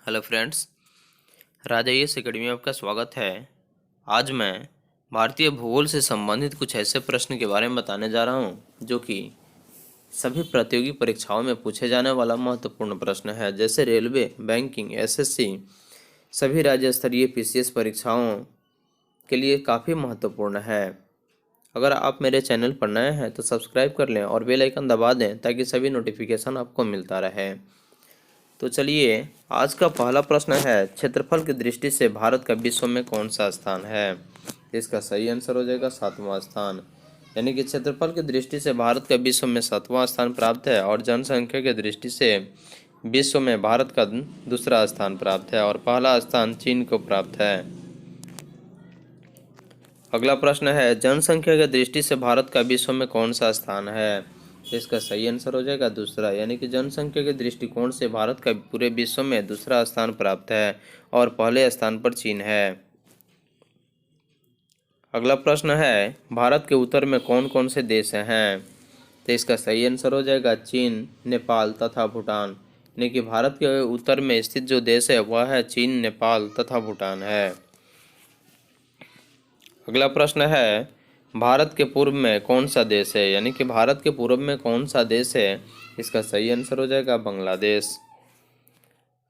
Hello friends, राजा yes academy में आपका स्वागत है। आज मैं भारतीय भूगोल से संबंधित कुछ ऐसे प्रश्न के बारे में बताने जा रहा हूं जो कि सभी प्रतियोगी परीक्षाओं में पूछे जाने वाला महत्वपूर्ण प्रश्न है। जैसे रेलवे, बैंकिंग, एसएससी, सभी राज्य स्तरीय पीसीएस परीक्षाओं के लिए काफ़ी महत्वपूर्ण है। अगर आप मेरे चैनल पर नए हैं तो सब्सक्राइब कर लें और बेल आइकन दबा दें ताकि सभी नोटिफिकेशन आपको मिलता रहे। तो चलिए, आज का पहला प्रश्न है, क्षेत्रफल की दृष्टि से भारत का विश्व में कौन सा स्थान है? इसका सही आंसर हो जाएगा 7वां स्थान। यानी कि क्षेत्रफल की दृष्टि से भारत का विश्व में 7वां स्थान प्राप्त है और जनसंख्या की दृष्टि से विश्व में भारत का दूसरा स्थान प्राप्त है और पहला स्थान चीन को प्राप्त है। अगला प्रश्न है, जनसंख्या की दृष्टि से भारत का विश्व में कौन सा स्थान है? इसका सही आंसर हो जाएगा दूसरा। यानी कि जनसंख्या के दृष्टिकोण से भारत का पूरे विश्व में दूसरा स्थान प्राप्त है और पहले स्थान पर चीन है। अगला प्रश्न है, भारत के उत्तर में कौन कौन से देश हैं? तो इसका सही आंसर हो जाएगा चीन, नेपाल तथा भूटान। यानी कि भारत के उत्तर में स्थित जो देश है वह है चीन, नेपाल तथा भूटान है। अगला प्रश्न है, भारत के पूर्व में कौन सा देश है? यानी कि भारत के पूर्व में कौन सा देश है? इसका सही आंसर हो जाएगा बांग्लादेश।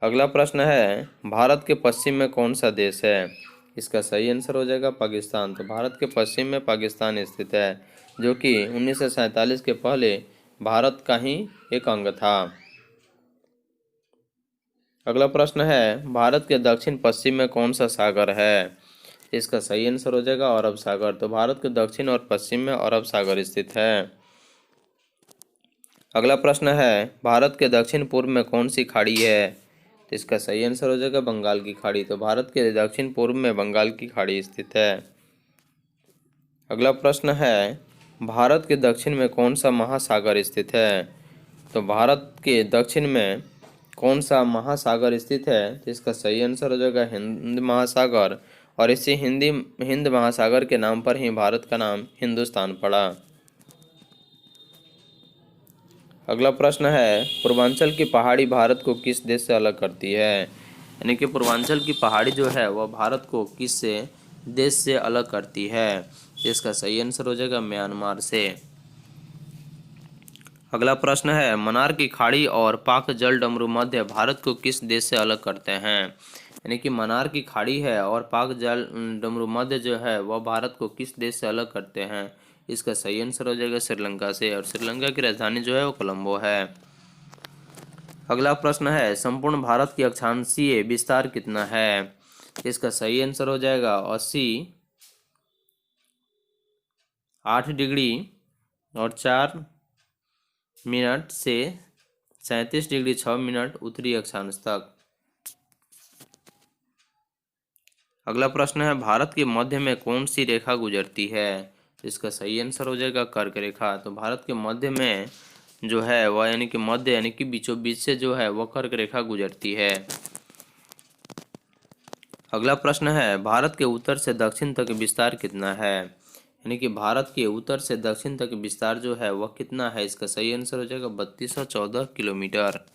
अगला प्रश्न है, भारत के पश्चिम में कौन सा देश है? इसका सही आंसर हो जाएगा पाकिस्तान। तो भारत के पश्चिम में पाकिस्तान स्थित है, जो कि 1947 के पहले भारत का ही एक अंग था। अगला प्रश्न है, भारत के दक्षिण पश्चिम में कौन सा सागर है? इसका सही आंसर हो जाएगा अरब सागर। तो भारत के दक्षिण और पश्चिम में अरब सागर स्थित है। अगला प्रश्न है, भारत के दक्षिण पूर्व में कौन सी खाड़ी है? तो इसका सही आंसर हो जाएगा बंगाल की खाड़ी। तो भारत के दक्षिण पूर्व में बंगाल की खाड़ी स्थित है। अगला प्रश्न है, भारत के दक्षिण में कौन सा महासागर स्थित है? तो भारत के दक्षिण में कौन सा महासागर स्थित है? तो इसका सही आंसर हो जाएगा हिंद महासागर। और इसी हिंद महासागर के नाम पर ही भारत का नाम हिंदुस्तान पड़ा। अगला प्रश्न है, पूर्वांचल की पहाड़ी भारत को किस देश से अलग करती है? यानी कि पूर्वांचल की पहाड़ी जो है वह भारत को किस देश से अलग करती है? इसका सही आंसर हो जाएगा म्यांमार से। अगला प्रश्न है, मन्नार की खाड़ी और पाक जल डमरू मध्य भारत को किस देश से अलग करते हैं? यानी कि मन्नार की खाड़ी है और पाक जल डमरू मध्य जो है वह भारत को किस देश से अलग करते हैं? इसका सही आंसर हो जाएगा श्रीलंका से। और श्रीलंका की राजधानी जो है वो कोलंबो है। अगला प्रश्न है, संपूर्ण भारत की अक्षांशीय विस्तार कितना है? इसका सही आंसर हो जाएगा 8 डिग्री और 4 मिनट से 37 डिग्री 6 मिनट उत्तरी अक्षांश तक। अगला प्रश्न है, भारत के मध्य में कौन सी रेखा गुजरती है? इसका सही आंसर हो जाएगा कर्क रेखा। तो भारत के मध्य में जो है वह यानी कि मध्य यानी कि बीचों बीच से जो है वह कर्क रेखा गुजरती है। अगला प्रश्न है, भारत के उत्तर से दक्षिण तक विस्तार कितना है? यानी कि भारत के उत्तर से दक्षिण तक विस्तार जो है वह कितना है? इसका सही आंसर हो जाएगा 3214 किलोमीटर।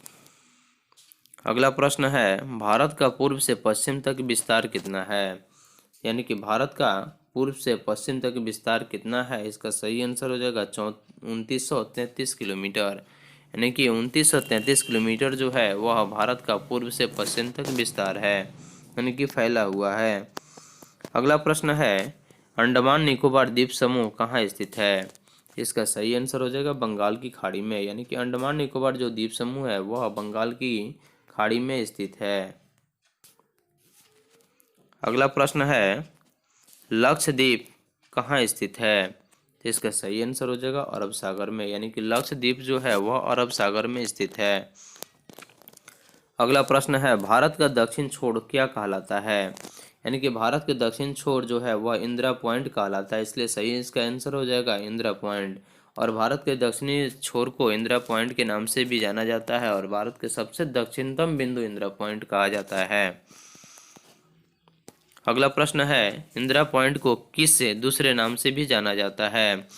अगला प्रश्न है, भारत का पूर्व से पश्चिम तक विस्तार कितना है? यानी कि भारत का पूर्व से पश्चिम तक विस्तार कितना है? इसका सही आंसर हो जाएगा 2933 किलोमीटर। यानी कि 2933 किलोमीटर जो है वह भारत का पूर्व से पश्चिम तक विस्तार है, यानी कि फैला हुआ है। अगला प्रश्न है, अंडमान निकोबार द्वीप समूह कहाँ स्थित है? इसका सही आंसर हो जाएगा बंगाल की खाड़ी में। यानी कि अंडमान निकोबार जो द्वीप समूह है वह बंगाल की खाड़ी में स्थित है। अगला प्रश्न है, लक्षद्वीप कहाँ स्थित है? तो इसका सही आंसर हो जाएगा अरब सागर में। यानी कि लक्षद्वीप जो है वह अरब सागर में स्थित है। अगला प्रश्न है, भारत का दक्षिण छोर क्या कहलाता है? यानी कि भारत के दक्षिण छोर जो है वह इंदिरा पॉइंट कहलाता है, इसलिए सही इसका आंसर हो जाएगा इंदिरा पॉइंट। और भारत के दक्षिणी छोर को इंदिरा पॉइंट के नाम से भी जाना जाता है और भारत के सबसे दक्षिणतम बिंदु इंदिरा पॉइंट कहा जाता है। अगला प्रश्न है, इंदिरा पॉइंट को किस दूसरे नाम से भी जाना जाता है?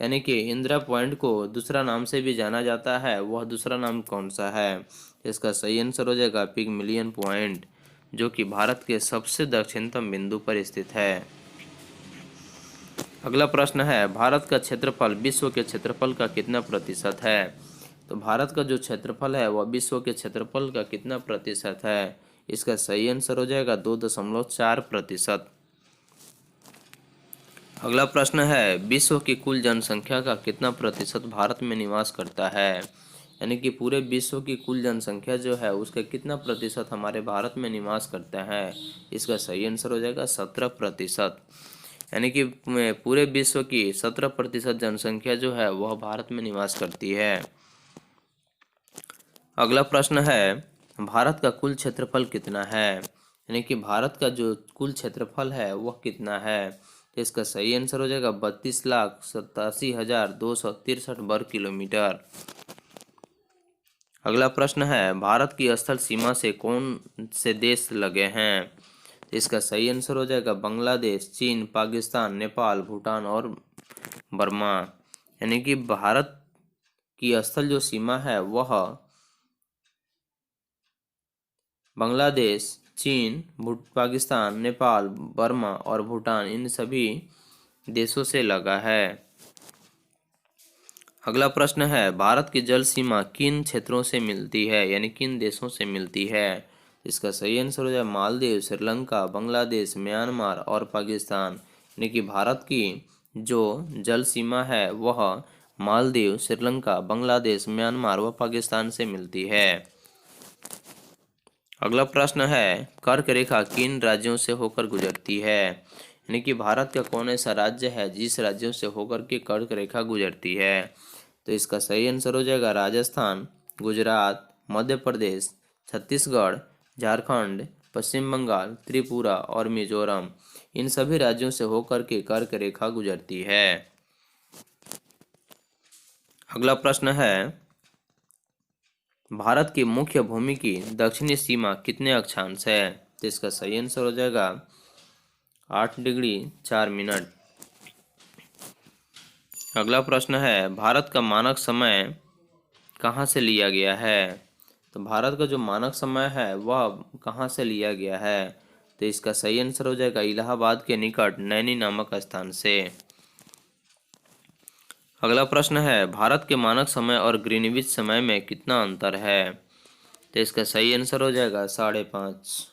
यानी कि इंदिरा पॉइंट को दूसरा नाम से भी जाना जाता है, वह दूसरा नाम कौन सा है? इसका सही आंसर हो जाएगा पिगमिलियन पॉइंट, जो कि भारत के सबसे दक्षिणतम बिंदु पर स्थित है। अगला प्रश्न है, भारत का क्षेत्रफल विश्व के क्षेत्रफल का कितना प्रतिशत है? तो भारत का जो क्षेत्रफल है वह विश्व के क्षेत्रफल का कितना प्रतिशत है? इसका सही आंसर हो जाएगा 2.4%। अगला प्रश्न है, विश्व की कुल जनसंख्या का कितना प्रतिशत भारत में निवास करता है? यानी कि पूरे विश्व की कुल जनसंख्या जो है उसका कितना प्रतिशत हमारे भारत में निवास करता है? इसका सही आंसर हो जाएगा 17%। यानी कि पूरे विश्व की 17% जनसंख्या जो है वह भारत में निवास करती है। अगला प्रश्न है, भारत का कुल क्षेत्रफल कितना है? यानी कि भारत का जो कुल क्षेत्रफल है वह कितना है? तो इसका सही आंसर हो जाएगा 32,87,263 वर्ग किलोमीटर। अगला प्रश्न है, भारत की स्थल सीमा से कौन से देश लगे हैं? इसका सही आंसर हो जाएगा बांग्लादेश, चीन, पाकिस्तान, नेपाल, भूटान और बर्मा। यानी कि भारत की स्थल जो सीमा है वह बांग्लादेश, चीन, पाकिस्तान, नेपाल, बर्मा और भूटान, इन सभी देशों से लगा है। अगला प्रश्न है, भारत की जल सीमा किन क्षेत्रों से मिलती है? यानी किन देशों से मिलती है? इसका सही आंसर हो जाए मालदीव, श्रीलंका, बांग्लादेश, म्यांमार और पाकिस्तान। यानी कि भारत की जो जल सीमा है वह मालदीव, श्रीलंका, बांग्लादेश, म्यांमार व पाकिस्तान से मिलती है। अगला प्रश्न है, कर्क रेखा किन राज्यों से होकर गुजरती है? यानी कि भारत का कौन ऐसा राज्य है जिस राज्यों से होकर के कर्क रेखा गुजरती है? तो इसका सही आंसर हो जाएगा राजस्थान, गुजरात, मध्य प्रदेश, छत्तीसगढ़, झारखंड, पश्चिम बंगाल, त्रिपुरा और मिजोरम, इन सभी राज्यों से होकर के कर्क रेखा गुजरती है। अगला प्रश्न है, भारत की मुख्य भूमि की दक्षिणी सीमा कितने अक्षांश है? तो इसका सही आंसर हो जाएगा 8 डिग्री 4 मिनट। अगला प्रश्न है, भारत का मानक समय कहाँ से लिया गया है? तो भारत का जो मानक समय है वह कहाँ से लिया गया है? तो इसका सही आंसर हो जाएगा इलाहाबाद के निकट नैनी नामक स्थान से। अगला प्रश्न है, भारत के मानक समय और ग्रीनविच समय में कितना अंतर है? तो इसका सही आंसर हो जाएगा 5.5।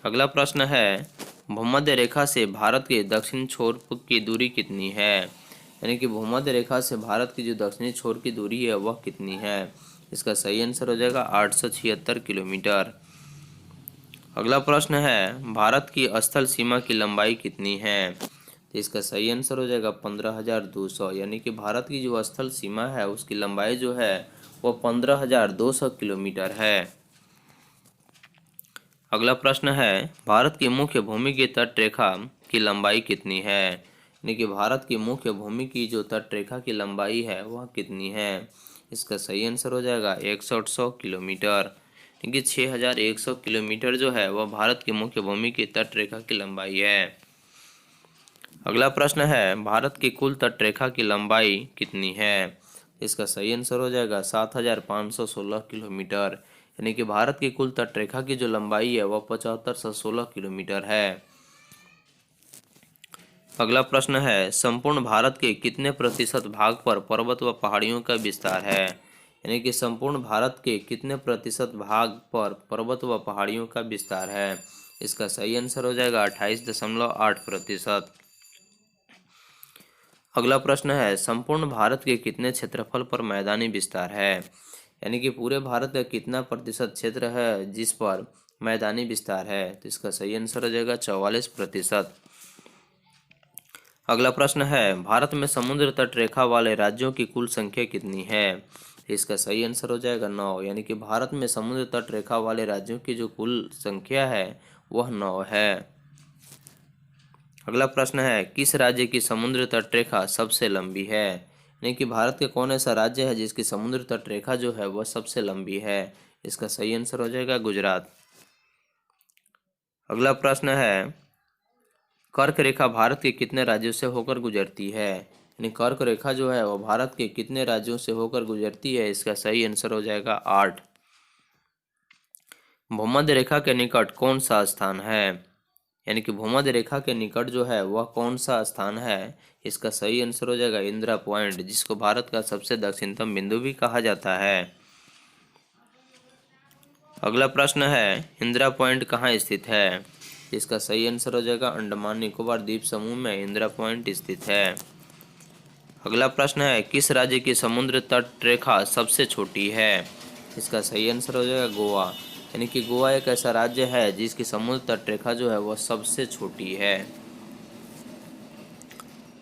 अगला प्रश्न है, भूमध्य रेखा से भारत के दक्षिण छोर की दूरी कितनी है? यानी कि भूमध्य रेखा से भारत की जो दक्षिणी छोर की दूरी है वह कितनी है? इसका सही आंसर हो जाएगा 876 किलोमीटर। अगला प्रश्न है, भारत की स्थल सीमा की लंबाई कितनी है? तो इसका सही आंसर हो जाएगा 15,200। यानी कि भारत की जो स्थल सीमा है उसकी लंबाई जो है वो 15,200 किलोमीटर है। अगला प्रश्न है, भारत की मुख्य भूमि की तट रेखा की लंबाई कितनी है? यानी कि भारत की मुख्य भूमि की जो तट रेखा की लंबाई है वह कितनी है? इसका सही आंसर हो जाएगा 6100 किलोमीटर। क्योंकि 6100 किलोमीटर जो है वह भारत की मुख्य भूमि की तट रेखा की लंबाई है। अगला प्रश्न है, भारत की कुल तट रेखा की लंबाई कितनी है? इसका सही आंसर हो जाएगा 7516 किलोमीटर। यानी कि भारत की कुल तट रेखा की जो लंबाई है वह 7516 किलोमीटर है। अगला प्रश्न है, संपूर्ण भारत के कितने प्रतिशत भाग पर पर्वत व पहाड़ियों का विस्तार है? यानी कि संपूर्ण भारत के कितने प्रतिशत भाग पर पर्वत व पहाड़ियों का विस्तार है? इसका सही आंसर हो जाएगा 28.8%। अगला प्रश्न है, संपूर्ण भारत के कितने क्षेत्रफल पर मैदानी विस्तार है? यानी कि पूरे भारत का कितना प्रतिशत क्षेत्र है जिस पर मैदानी विस्तार है? तो इसका सही आंसर हो जाएगा 44%। अगला प्रश्न है, भारत में समुद्र तट रेखा वाले राज्यों की कुल संख्या कितनी है? इसका सही आंसर हो जाएगा 9। यानी कि भारत में समुद्र तट रेखा वाले राज्यों की जो कुल संख्या है वह 9 है। अगला प्रश्न है, किस राज्य की समुद्र तट रेखा सबसे लंबी है? यानी कि भारत के कौन ऐसा राज्य है जिसकी समुद्र तट रेखा जो है वह सबसे लंबी है? इसका सही आंसर हो जाएगा गुजरात। अगला प्रश्न है, कर्क रेखा भारत के कितने राज्यों से होकर गुजरती है? यानी कर्क रेखा जो है वो भारत के कितने राज्यों से होकर गुजरती है? इसका सही आंसर हो जाएगा 8। भूमध्य रेखा के निकट कौन सा स्थान है? यानी कि भूमध्य रेखा के निकट जो है वह कौन सा स्थान है? इसका सही आंसर हो जाएगा इंदिरा पॉइंट, जिसको भारत का सबसे दक्षिणतम बिंदु भी कहा जाता है। अगला प्रश्न है, इंदिरा पॉइंट कहाँ स्थित है? इसका सही आंसर हो जाएगा अंडमान निकोबार द्वीप समूह में इंदिरा पॉइंट स्थित है। अगला प्रश्न है, किस राज्य की समुद्र तट रेखा सबसे छोटी है? इसका सही आंसर हो जाएगा गोवा। यानी कि गोवा एक ऐसा राज्य है जिसकी समुद्र तट रेखा जो है वह सबसे छोटी है।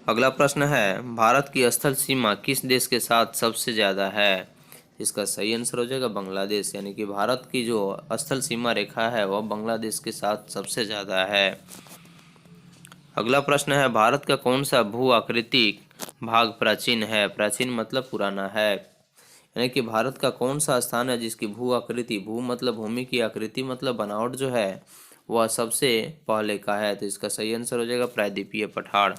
अगला प्रश्न है, भारत की स्थल सीमा किस देश के साथ सबसे ज़्यादा है? इसका सही आंसर हो जाएगा बांग्लादेश। यानी कि भारत की जो स्थल सीमा रेखा है वह बांग्लादेश के साथ सबसे ज़्यादा है। अगला प्रश्न है, भारत का कौन सा भू आकृतिक भाग प्राचीन है? प्राचीन मतलब पुराना है। यानी कि भारत का कौन सा स्थान है जिसकी भू आकृति, भू मतलब भूमि की आकृति मतलब बनावट जो है वह सबसे पहले का है? तो इसका सही आंसर हो जाएगा प्रायद्वीपीय पठार।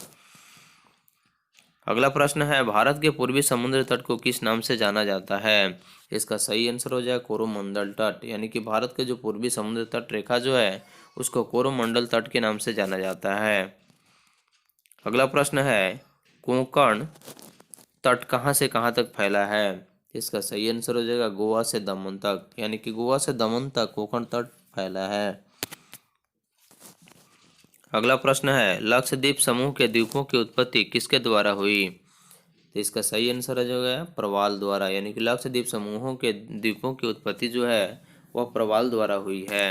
अगला प्रश्न है, भारत के पूर्वी समुद्र तट को किस नाम से जाना जाता है? इसका सही आंसर हो जाएगा कोरोमंडल तट। यानी कि भारत के जो पूर्वी समुद्र तट रेखा जो है उसको कोरोमंडल तट के नाम से जाना जाता है। अगला प्रश्न है, कोंकण तट कहाँ से कहाँ तक फैला है? इसका सही आंसर हो जाएगा गोवा से दमन तक। यानी कि गोवा से दमन तक कोंकण तट फैला है। अगला प्रश्न है, लक्षद्वीप समूह के द्वीपों की उत्पत्ति किसके द्वारा हुई? तो इसका सही आंसर हो जाएगा प्रवाल द्वारा। यानी कि लक्षद्वीप समूहों के द्वीपों की उत्पत्ति जो है वह प्रवाल द्वारा हुई है।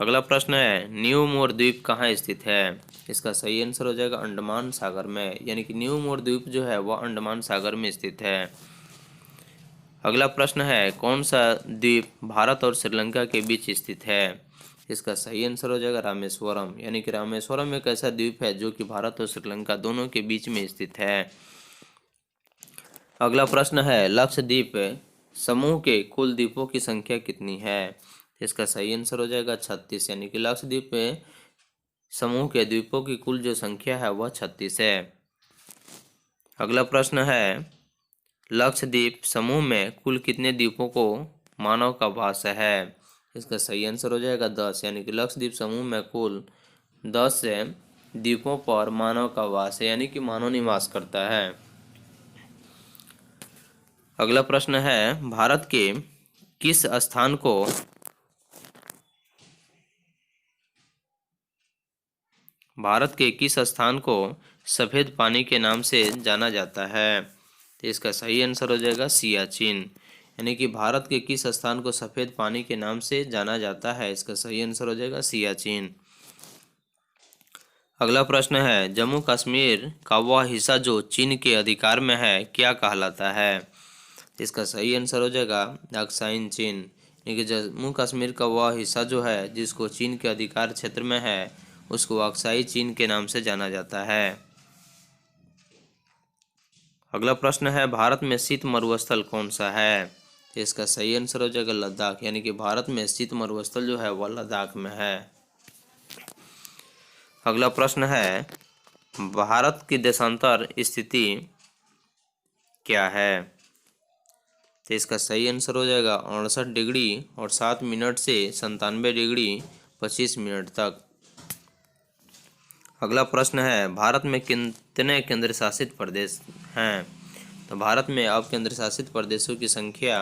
अगला प्रश्न है, न्यू मोर द्वीप कहाँ स्थित है? इसका सही आंसर हो जाएगा अंडमान सागर में। यानी कि न्यू मोर द्वीप जो है वह अंडमान सागर में स्थित है। अगला प्रश्न है, कौन सा द्वीप भारत और श्रीलंका के बीच स्थित है? इसका सही आंसर हो जाएगा रामेश्वरम। यानी कि रामेश्वरम एक ऐसा द्वीप है जो कि भारत और श्रीलंका दोनों के बीच में स्थित है। अगला प्रश्न है, लक्षद्वीप समूह के कुल द्वीपों की संख्या कितनी है? इसका सही आंसर हो जाएगा 36। यानी कि लक्षद्वीप समूह के द्वीपों की कुल जो संख्या है वह 36 है। अगला प्रश्न है, लक्षद्वीप समूह में कुल कितने द्वीपों को मानव का वास है? इसका सही आंसर हो जाएगा 10। यानी कि लक्षद्वीप समूह में कुल 10 द्वीपों पर मानव का वास है, यानी कि मानव निवास करता है। अगला प्रश्न है, भारत के किस स्थान को सफेद पानी के नाम से जाना जाता है? तो इसका सही आंसर हो जाएगा सियाचिन। यानी कि भारत के किस स्थान को सफेद पानी के नाम से जाना जाता है? इसका सही आंसर हो जाएगा सियाचिन। अगला प्रश्न है, जम्मू कश्मीर का वह हिस्सा जो चीन के अधिकार में है क्या कहलाता है? इसका सही आंसर हो जाएगा अक्साइन चीन। यानी कि जम्मू कश्मीर का वह हिस्सा जो है जिसको चीन के अधिकार क्षेत्र में है उसको अक्साई चीन के नाम से जाना जाता है। अगला प्रश्न है, भारत में शीत मरुस्थल कौन सा है? इसका सही आंसर हो जाएगा लद्दाख। यानी कि भारत में शीत मरुस्थल जो है वह लद्दाख में है। अगला प्रश्न है, भारत की देशांतर स्थिति क्या है? तो इसका सही आंसर हो जाएगा 68 डिग्री और 7 मिनट से 97 डिग्री 25 मिनट तक। अगला प्रश्न है, भारत में कितने केंद्र शासित प्रदेश हैं? तो भारत में अब केंद्र शासित प्रदेशों की संख्या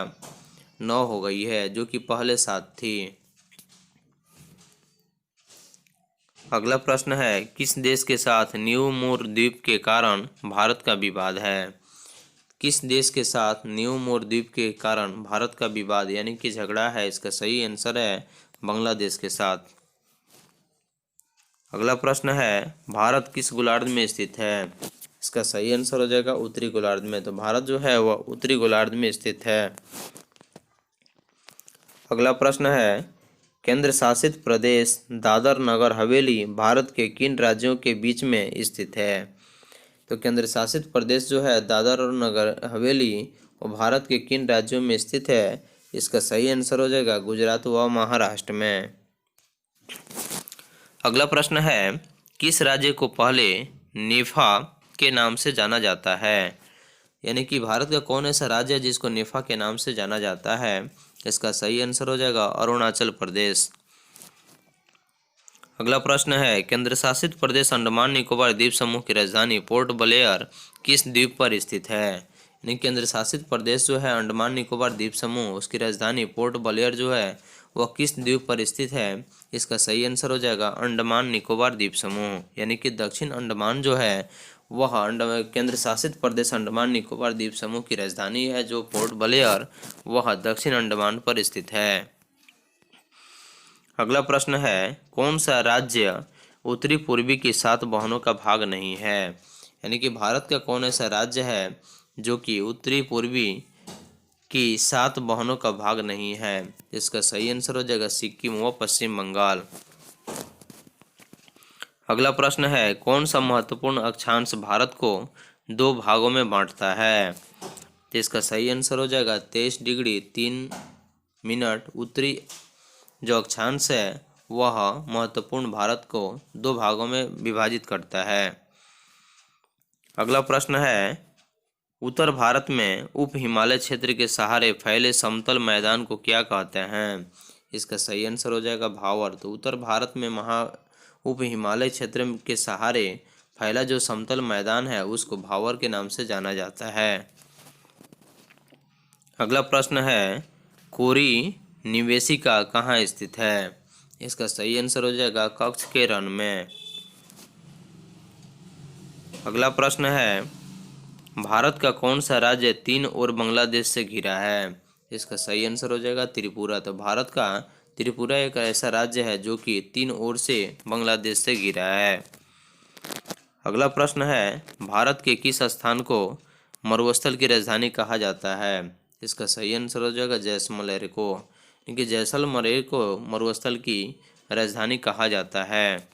9 हो गई है, जो कि पहले 7 थी। अगला प्रश्न है, किस देश के साथ न्यू मोर द्वीप के कारण भारत का विवाद है? किस देश के साथ न्यू मोर द्वीप के कारण भारत का विवाद यानी कि झगड़ा है? इसका सही आंसर है बांग्लादेश के साथ। अगला प्रश्न है, भारत किस गोलार्ध में स्थित है? इसका सही आंसर हो जाएगा उत्तरी गोलार्ध में। तो भारत जो है वह उत्तरी गोलार्ध में स्थित है। अगला प्रश्न है, केंद्र शासित प्रदेश दादर नगर हवेली भारत के किन राज्यों के बीच में स्थित है? तो केंद्र शासित प्रदेश जो है दादर और नगर हवेली वो भारत के किन राज्यों में स्थित है? इसका सही आंसर हो जाएगा गुजरात व महाराष्ट्र में। अगला प्रश्न है, किस राज्य को पहले नेफा के नाम से जाना जाता है? यानी कि भारत का कौन ऐसा राज्य है जिसको नेफा के नाम से जाना जाता है? इसका सही आंसर हो जाएगा अरुणाचल प्रदेश। अगला प्रश्न है, केंद्र शासित प्रदेश अंडमान निकोबार द्वीप समूह की राजधानी पोर्ट ब्लेयर किस द्वीप पर स्थित है? यानी केंद्र शासित प्रदेश जो है अंडमान निकोबार द्वीप समूह, उसकी राजधानी पोर्ट ब्लेयर जो है वह किस द्वीप पर स्थित है? इसका सही आंसर हो जाएगा अंडमान निकोबार द्वीप समूह। यानी कि दक्षिण अंडमान जो है वह केंद्र शासित प्रदेश अंडमान निकोबार द्वीप समूह की राजधानी है जो पोर्ट ब्लेयर, वह दक्षिण अंडमान पर स्थित है। अगला प्रश्न है, कौन सा राज्य उत्तरी पूर्वी की 7 बहनों का भाग नहीं है? यानी कि भारत का कौन ऐसा राज्य है जो कि उत्तरी पूर्वी की 7 बहनों का भाग नहीं है? इसका सही आंसर हो जाएगा सिक्किम व पश्चिम बंगाल। अगला प्रश्न है, कौन सा महत्वपूर्ण अक्षांश भारत को 2 भागों में बांटता है? तो इसका सही आंसर हो जाएगा 23 डिग्री 3 मिनट। उत्तरी जो अक्षांश है वह महत्वपूर्ण भारत को 2 भागों में विभाजित करता है। अगला प्रश्न है, उत्तर भारत में उप हिमालय क्षेत्र के सहारे फैले समतल मैदान को क्या कहते हैं? इसका सही आंसर हो जाएगा भावर। तो उत्तर भारत में उप हिमालय क्षेत्र के सहारे फैला जो समतल मैदान है उसको भावर के नाम से जाना जाता है। अगला प्रश्न है, कोरी निवेशिका कहाँ स्थित है? इसका सही आंसर हो जाएगा कच्छ के रण में। अगला प्रश्न है, भारत का कौन सा राज्य 3 ओर बांग्लादेश से घिरा है? इसका सही आंसर हो जाएगा त्रिपुरा। तो भारत का त्रिपुरा एक ऐसा राज्य है जो कि 3 ओर से बांग्लादेश से घिरा है। अगला प्रश्न है, भारत के किस स्थान को मरुस्थल की राजधानी कहा जाता है? इसका सही आंसर हो जाएगा जैसलमेर को, क्योंकि जैसलमेर को मरुस्थल की राजधानी कहा जाता है।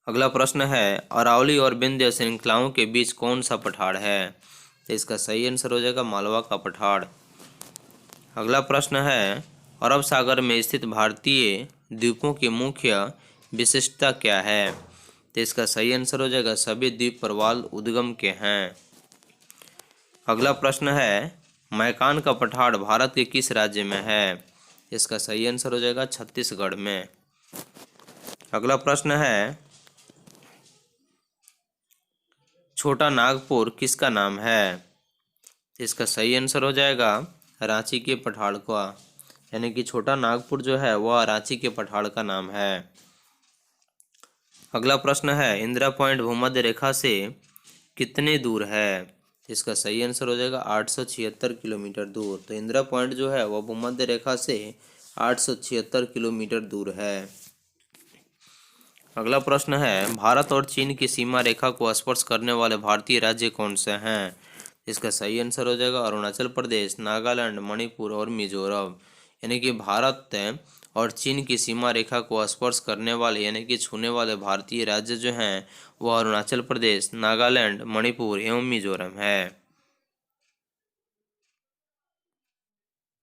अगला प्रश्न है, अरावली और विंध्य श्रृंखलाओं के बीच कौन सा पठार है? तो इसका सही आंसर हो जाएगा मालवा का पठार। अगला प्रश्न है, अरब सागर में स्थित भारतीय द्वीपों की मुख्य विशिष्टता क्या है? तो इसका सही आंसर हो जाएगा सभी द्वीप प्रवाल उद्गम के हैं। अगला प्रश्न है, मैकान का पठार भारत के किस राज्य में है? इसका सही आंसर हो जाएगा छत्तीसगढ़ में। अगला प्रश्न है, छोटा नागपुर किसका नाम है? इसका सही आंसर हो जाएगा रांची के पठार का। यानी कि छोटा नागपुर जो है वह रांची के पठार का नाम है। अगला प्रश्न है, इंदिरा पॉइंट भूमध्य रेखा से कितने दूर है? इसका सही आंसर हो जाएगा 876 किलोमीटर दूर। तो इंदिरा पॉइंट जो है वह भूमध्य रेखा से 876 किलोमीटर दूर है। अगला प्रश्न है, भारत और चीन की सीमा रेखा को स्पर्श करने वाले भारतीय राज्य कौन से हैं? इसका सही आंसर हो जाएगा अरुणाचल प्रदेश, नागालैंड, मणिपुर और मिजोरम। यानी कि भारत और चीन की सीमा रेखा को स्पर्श करने वाले यानी कि छूने वाले भारतीय राज्य जो हैं वह अरुणाचल प्रदेश, नागालैंड, मणिपुर एवं मिजोरम है।